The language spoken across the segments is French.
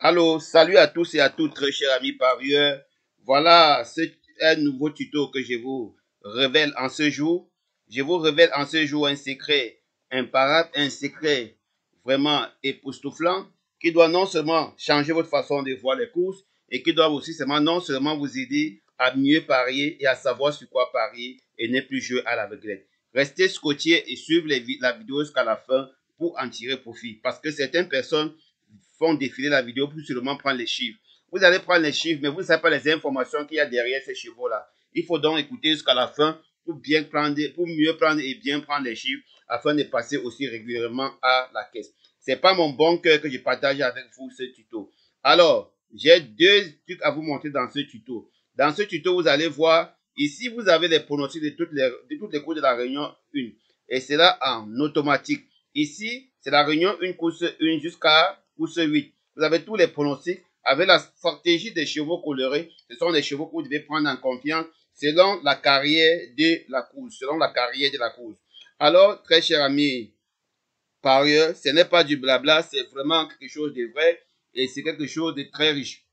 Allô, salut à tous et à toutes, très chers amis parieurs. Voilà, c'est un nouveau tuto que je vous révèle en ce jour. Je vous révèle en ce jour un secret imparable, un secret vraiment époustouflant qui doit non seulement changer votre façon de voir les courses et qui doit aussi non seulement vous aider à mieux parier et à savoir sur quoi parier et ne plus jouer à l'aveuglette. Restez scotché et suivez la vidéo jusqu'à la fin pour en tirer profit parce que certaines personnes font défiler la vidéo pour seulement prendre les chiffres. Vous allez prendre les chiffres, mais vous ne savez pas les informations qu'il y a derrière ces chevaux-là. Il faut donc écouter jusqu'à la fin pour bien prendre, pour mieux prendre et bien prendre les chiffres afin de passer aussi régulièrement à la caisse. C'est pas mon bon cœur que je partage avec vous ce tuto. Alors, j'ai deux trucs à vous montrer dans ce tuto. Dans ce tuto, vous allez voir, ici, vous avez les pronostics de toutes les courses de la réunion 1. Et c'est là en automatique. Ici, c'est la réunion 1, course 1 jusqu'à course 8. Vous avez tous les pronostics avec la stratégie des chevaux colorés. Ce sont des chevaux que vous devez prendre en confiance selon la carrière de la course. Alors, très chers amis parieurs, ce n'est pas du blabla, c'est vraiment quelque chose de vrai et c'est quelque chose de très riche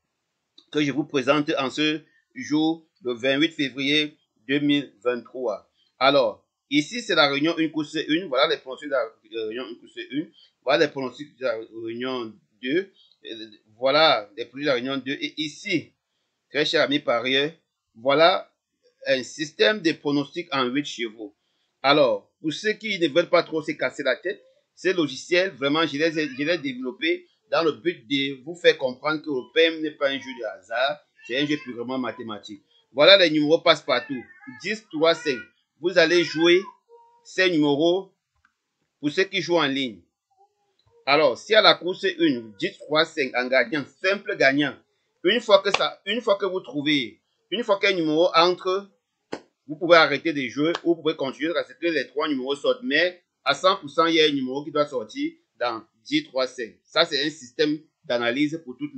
que je vous présente en ce jour, le 28 février 2023. Alors, ici, c'est la réunion 1 course 1. Voilà les pronostics de la réunion 1 course 1. Voilà les pronostics de la réunion 2. Voilà les pronostics de la réunion 2. Et ici, très chers amis parieurs, voilà un système de pronostics en 8 chevaux. Alors, pour ceux qui ne veulent pas trop se casser la tête, ces logiciels, vraiment, je les ai développés dans le but de vous faire comprendre que le PM n'est pas un jeu de hasard, c'est un jeu purement mathématique. Voilà les numéros passe-partout. 10, 3, 5. Vous allez jouer ces numéros pour ceux qui jouent en ligne. Alors, si à la course 1, 10, 3, 5 en gagnant, simple gagnant, une fois que vous trouvez, une fois qu'un numéro entre, vous pouvez arrêter de jouer ou vous pouvez continuer parce que les trois numéros sortent. Mais à 100%, il y a un numéro qui doit sortir dans 10, 3, 5. Ça, c'est un système d'analyse pour toutes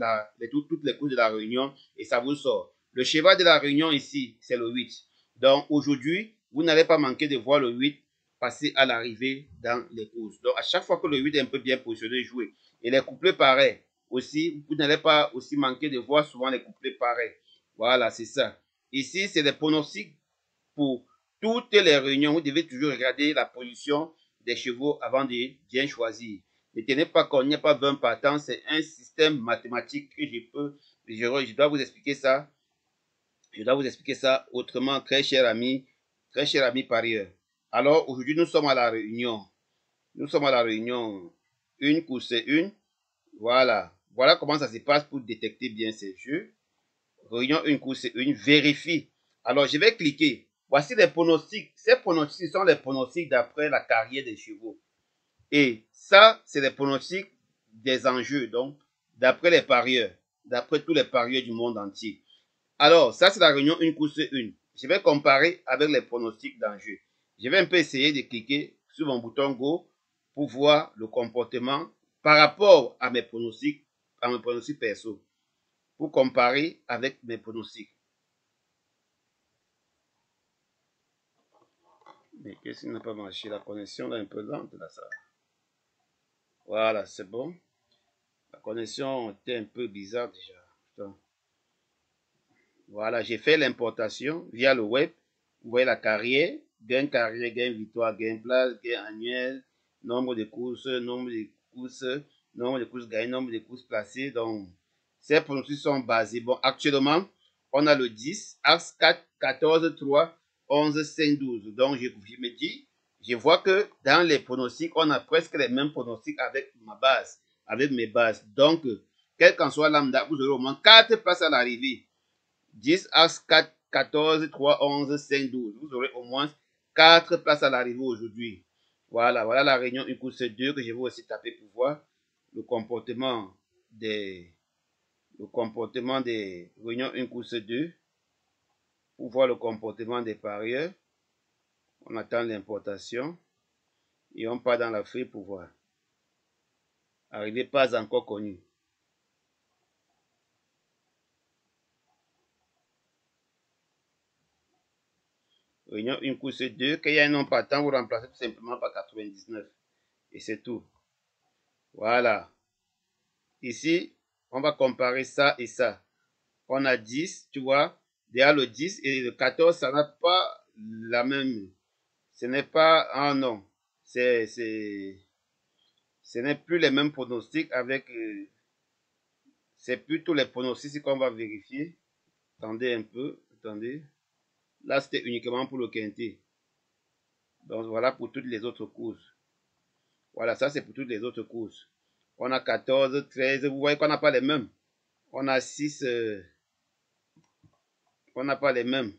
les courses de la réunion et ça vous sort. Le cheval de la réunion ici, c'est le 8. Donc aujourd'hui, vous n'allez pas manquer de voir le 8 passer à l'arrivée dans les courses. Donc à chaque fois que le 8 est un peu bien positionné, jouer. Et les couplets pareils aussi, vous n'allez pas aussi manquer de voir souvent les couplets pareils. Voilà, c'est ça. Ici, c'est des pronostics pour toutes les réunions. Vous devez toujours regarder la position des chevaux avant de bien choisir. Ne tenez pas qu'on n'y a pas 20 partants, c'est un système mathématique que je dois vous expliquer ça. Je dois vous expliquer ça autrement, très chers amis parieurs. Alors, aujourd'hui, nous sommes à la réunion. Nous sommes à la réunion 1 course 1. Voilà. Voilà comment ça se passe pour détecter bien ces jeux. Réunion 1 course 1. Vérifie. Alors, je vais cliquer. Voici les pronostics. Ces pronostics sont les pronostics d'après la carrière des chevaux. Et ça, c'est les pronostics des enjeux. Donc, d'après les parieurs. D'après tous les parieurs du monde entier. Alors, ça, c'est la réunion 1 course 1. Je vais comparer avec les pronostics d'enjeu. Je vais un peu essayer de cliquer sur mon bouton Go pour voir le comportement par rapport à mes pronostics perso. Pour comparer avec mes pronostics. Mais qu'est-ce qui n'a pas marché? La connexion est un peu lente là, ça. Voilà, c'est bon. La connexion était un peu bizarre déjà. Putain. Voilà, j'ai fait l'importation via le web. Vous voyez la carrière, gain victoire, gain place, gain annuel, nombre de courses, nombre de courses gagnées, nombre de courses placées. Donc, ces pronostics sont basés. Bon, actuellement, on a le 10, Axe 4, 14, 3, 11, 5, 12. Donc, je me dis, je vois que dans les pronostics, on a presque les mêmes pronostics avec ma base, avec mes bases. Donc, quel qu'en soit lambda, vous aurez au moins 4 places à l'arrivée. 10, As 4, 14, 3, 11, 5, 12. Vous aurez au moins 4 places à l'arrivée aujourd'hui. Voilà, voilà la réunion 1 course 2 que je vais aussi taper pour voir le comportement des réunions 1 course 2. Pour voir le comportement des parieurs. On attend l'importation et on part dans la feuille pour voir. Arrivée pas encore connue. Réunion 1 course 2, qu'il y a un nom partant, vous remplacez tout simplement par 99. Et c'est tout. Voilà. Ici, On va comparer ça et ça. On a 10, tu vois. Derrière le 10 et le 14, ça n'a pas la même. Ce n'est pas. Ah non. Ce n'est plus les mêmes pronostics avec. C'est plutôt les pronostics qu'on va vérifier. Attendez un peu. Attendez. Là, c'était uniquement pour le quintet. Donc voilà pour toutes les autres courses. Voilà, ça c'est pour toutes les autres courses. On a 14, 13. Vous voyez qu'on n'a pas les mêmes. On a 6. On n'a pas les mêmes.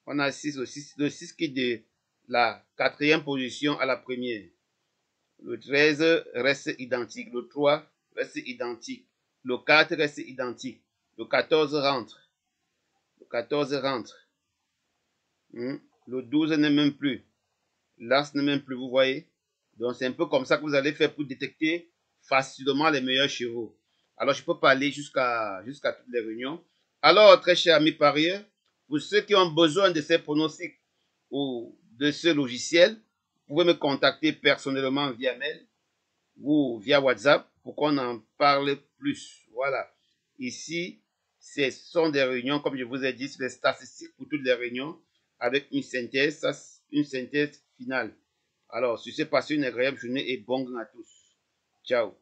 On a 6 aussi. Le 6 qui est de la quatrième position à la première. Le 13 reste identique. Le 3 reste identique. Le 4 reste identique. Le 14 rentre. Le 14 rentre. Le 12 n'est même plus. L'As n'est même plus, vous voyez. Donc c'est un peu comme ça que vous allez faire pour détecter facilement les meilleurs chevaux. Alors je peux pas aller jusqu'à toutes les réunions. Alors, très chers amis parieurs, pour ceux qui ont besoin de ces pronostics ou de ce logiciel, vous pouvez me contacter personnellement via mail ou via WhatsApp pour qu'on en parle plus. Voilà. Ici, ce sont des réunions, comme je vous ai dit, c'est des statistiques pour toutes les réunions avec une synthèse finale. Alors, sur ce, passez une agréable journée et bon gain à tous. Ciao.